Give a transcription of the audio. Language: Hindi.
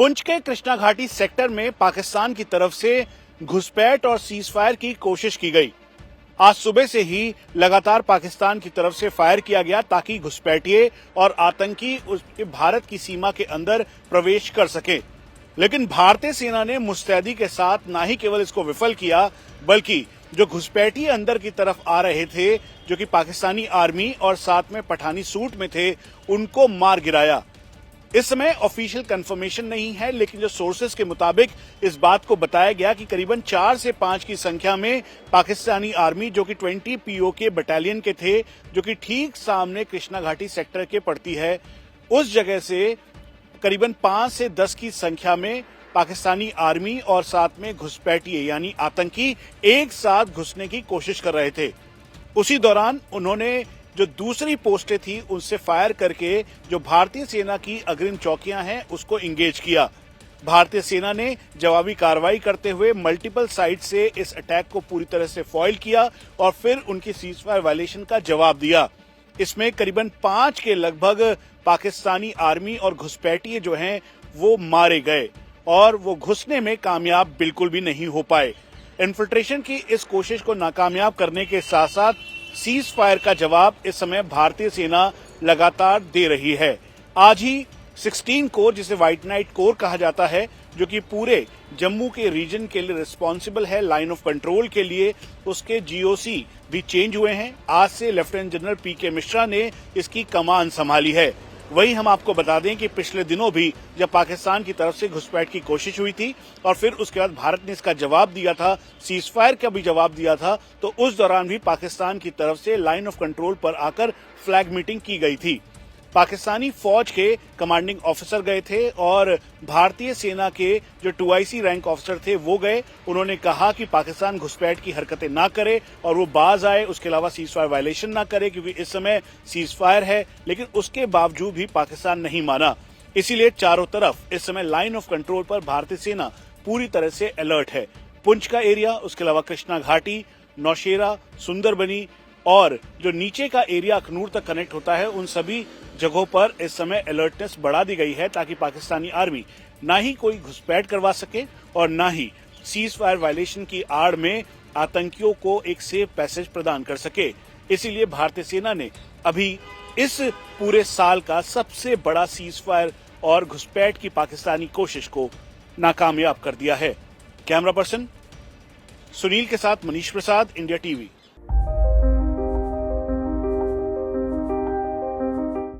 पुंछ के कृष्णा घाटी सेक्टर में पाकिस्तान की तरफ से घुसपैठ और सीजफायर की कोशिश की गई। आज सुबह से ही लगातार पाकिस्तान की तरफ से फायर किया गया ताकि घुसपैठिए और आतंकी भारत की सीमा के अंदर प्रवेश कर सके। लेकिन भारतीय सेना ने मुस्तैदी के साथ न ही केवल इसको विफल किया, बल्कि जो घुसपैठिए अंदर की तरफ आ रहे थे, जो कि पाकिस्तानी आर्मी और साथ में पठानी सूट में थे, उनको मार गिराया। इस समय ऑफिशियल कंफर्मेशन नहीं है, लेकिन जो सोर्सेस के मुताबिक इस बात को बताया गया कि करीबन 4 से 5 की संख्या में पाकिस्तानी आर्मी, जो कि 20 पीओके बटालियन के थे, जो कि ठीक सामने कृष्णा घाटी सेक्टर के पड़ती है, उस जगह से करीबन 5 से 10 की संख्या में पाकिस्तानी आर्मी और साथ में घुसपैठिए यानी आतंकी एक साथ घुसने की कोशिश कर रहे थे। उसी दौरान उन्होंने जो दूसरी पोस्टें थी उनसे फायर करके जो भारतीय सेना की अग्रिम चौकियां हैं उसको इंगेज किया। भारतीय सेना ने जवाबी कार्रवाई करते हुए मल्टीपल साइड से इस अटैक को पूरी तरह से फॉइल किया और फिर उनकी सीजफायर वायलेशन का जवाब दिया। इसमें करीबन 5 के लगभग पाकिस्तानी आर्मी और घुसपैठिए जो हैं वो मारे गए और वो घुसने में कामयाब बिल्कुल भी नहीं हो पाए। इन्फिल्ट्रेशन की इस कोशिश को नाकामयाब करने के साथ साथ सीज फायर का जवाब इस समय भारतीय सेना लगातार दे रही है। आज ही 16 कोर, जिसे व्हाइट नाइट कोर कहा जाता है, जो कि पूरे जम्मू के रीजन के लिए रिस्पॉन्सिबल है लाइन ऑफ कंट्रोल के लिए, उसके जीओसी भी चेंज हुए हैं। आज से लेफ्टिनेंट जनरल पीके मिश्रा ने इसकी कमान संभाली है। वहीं हम आपको बता दें कि पिछले दिनों भी जब पाकिस्तान की तरफ से घुसपैठ की कोशिश हुई थी और फिर उसके बाद भारत ने इसका जवाब दिया था, सीजफायर का भी जवाब दिया था, तो उस दौरान भी पाकिस्तान की तरफ से लाइन ऑफ कंट्रोल पर आकर फ्लैग मीटिंग की गई थी। पाकिस्तानी फौज के कमांडिंग ऑफिसर गए थे और भारतीय सेना के जो 2IC रैंक ऑफिसर थे वो गए। उन्होंने कहा कि पाकिस्तान घुसपैठ की हरकतें ना करे और वो बाज आए, उसके अलावा सीजफायर वायलेशन ना करे, क्योंकि इस समय सीजफायर है। लेकिन उसके बावजूद भी पाकिस्तान नहीं माना। इसीलिए चारों तरफ इस समय लाइन ऑफ कंट्रोल पर भारतीय सेना पूरी तरह से अलर्ट है। पुंछ का एरिया, उसके अलावा कृष्णा घाटी, नौशेरा, सुंदरबनी और जो नीचे का एरिया अखनूर तक कनेक्ट होता है, उन सभी जगहों पर इस समय अलर्टनेस बढ़ा दी गई है ताकि पाकिस्तानी आर्मी ना ही कोई घुसपैठ करवा सके और ना ही सीज फायर वायलेशन की आड़ में आतंकियों को एक सेफ पैसेज प्रदान कर सके। इसीलिए भारतीय सेना ने अभी इस पूरे साल का सबसे बड़ा सीज फायर और घुसपैठ की पाकिस्तानी कोशिश को नाकामयाब कर दिया है। कैमरा पर्सन सुनील के साथ मनीष प्रसाद, इंडिया टीवी।